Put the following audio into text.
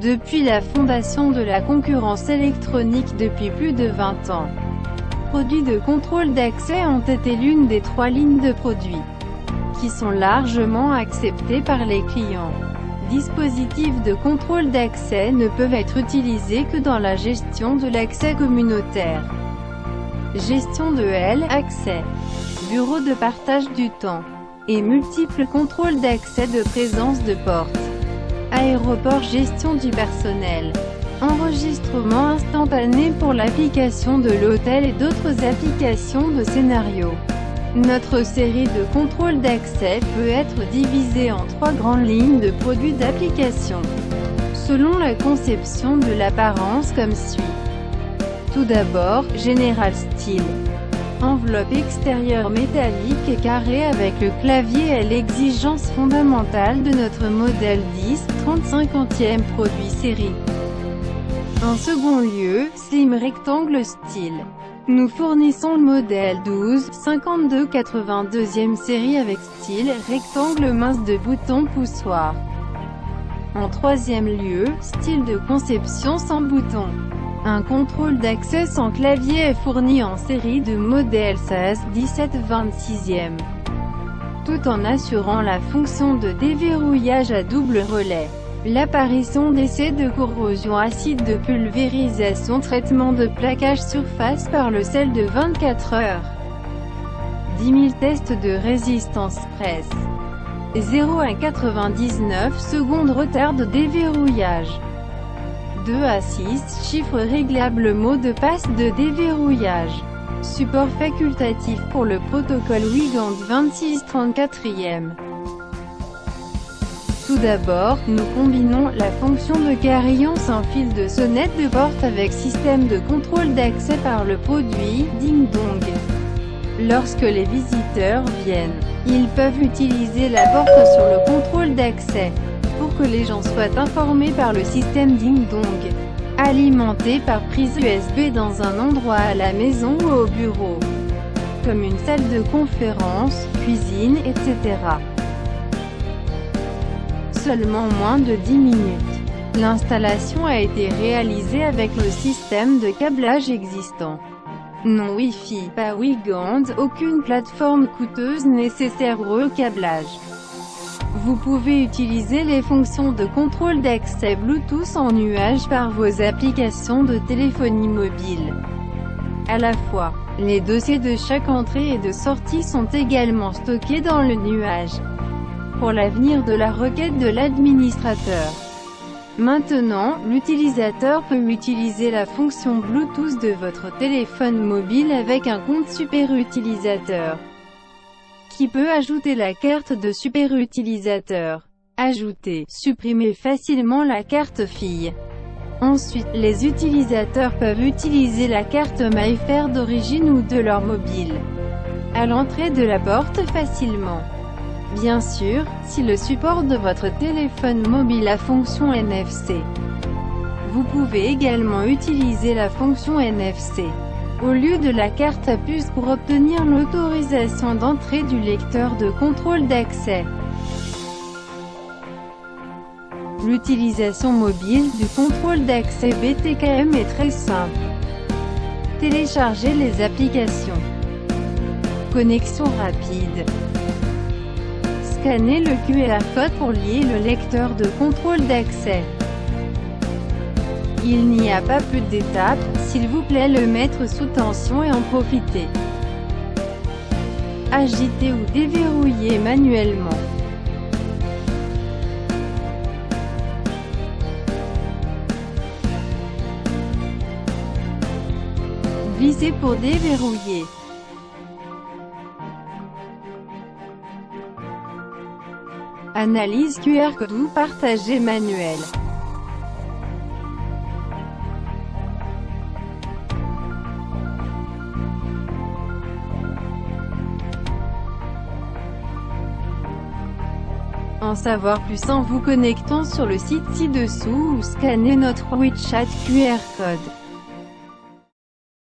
depuis la fondation de la concurrence électronique depuis plus de 20 ans. Produits de contrôle d'accès ont été l'une des 3 lignes de produits qui sont largement acceptés par les clients. Dispositifs de contrôle d'accès ne peuvent être utilisés que dans la gestion de l'accès communautaire. Gestion de l'accès, bureau de partage du temps, et multiples contrôles d'accès de présence de porte. Aéroport, gestion du personnel. Enregistrement instantané pour l'application de l'hôtel et d'autres applications de scénario. Notre série de contrôle d'accès peut être divisée en 3 grandes lignes de produits d'application, selon la conception de l'apparence comme suit. Tout d'abord, General Style. Enveloppe extérieure métallique et carrée avec le clavier est l'exigence fondamentale de notre modèle 10-30-50e produit série. En second lieu, Slim Rectangle Style. Nous fournissons le modèle 12-52-82e série avec style rectangle mince de bouton poussoir. En troisième lieu, style de conception sans bouton. Un contrôle d'accès sans clavier est fourni en série de modèle 16-17-26e, tout en assurant la fonction de déverrouillage à double relais. L'apparition d'essais de corrosion acide de pulvérisation, traitement de plaquage surface par le sel de 24 heures. 10 000 tests de résistance presse. 0 à 99 secondes retard de déverrouillage. 2 à 6 chiffres réglables mot de passe de déverrouillage. Support facultatif pour le protocole Wiegand 2634e. Tout d'abord, nous combinons la fonction de carillon sans fil de sonnette de porte avec système de contrôle d'accès par le produit Ding Dong. Lorsque les visiteurs viennent, ils peuvent utiliser la porte sur le contrôle d'accès, pour que les gens soient informés par le système Ding Dong, alimenté par prise USB dans un endroit à la maison ou au bureau, comme une salle de conférence, cuisine, etc. Seulement moins de 10 minutes. L'installation a été réalisée avec le système de câblage existant. Non Wi-Fi, pas Wiegand, aucune plateforme coûteuse nécessaire au câblage. Vous pouvez utiliser les fonctions de contrôle d'accès Bluetooth en nuage par vos applications de téléphonie mobile. À la fois, les dossiers de chaque entrée et de sortie sont également stockés dans le nuage, pour l'avenir de la requête de l'administrateur. Maintenant, l'utilisateur peut utiliser la fonction Bluetooth de votre téléphone mobile avec un compte superutilisateur, qui peut ajouter la carte de superutilisateur. Ajouter, supprimer facilement la carte fille. Ensuite, les utilisateurs peuvent utiliser la carte MyFair d'origine ou de leur mobile à l'entrée de la porte facilement. Bien sûr, si le support de votre téléphone mobile a fonction NFC. Vous pouvez également utiliser la fonction NFC au lieu de la carte à puce pour obtenir l'autorisation d'entrée du lecteur de contrôle d'accès. L'utilisation mobile du contrôle d'accès BTKM est très simple. Téléchargez les applications. Connexion rapide. Scannez le QR code pour lier le lecteur de contrôle d'accès. Il n'y a pas plus d'étapes, s'il vous plaît, le mettre sous tension et en profiter. Agiter ou déverrouiller manuellement. Glisser pour déverrouiller. Analyse QR code ou partager manuel. En savoir plus en vous connectant sur le site ci-dessous ou scannez notre WeChat QR code.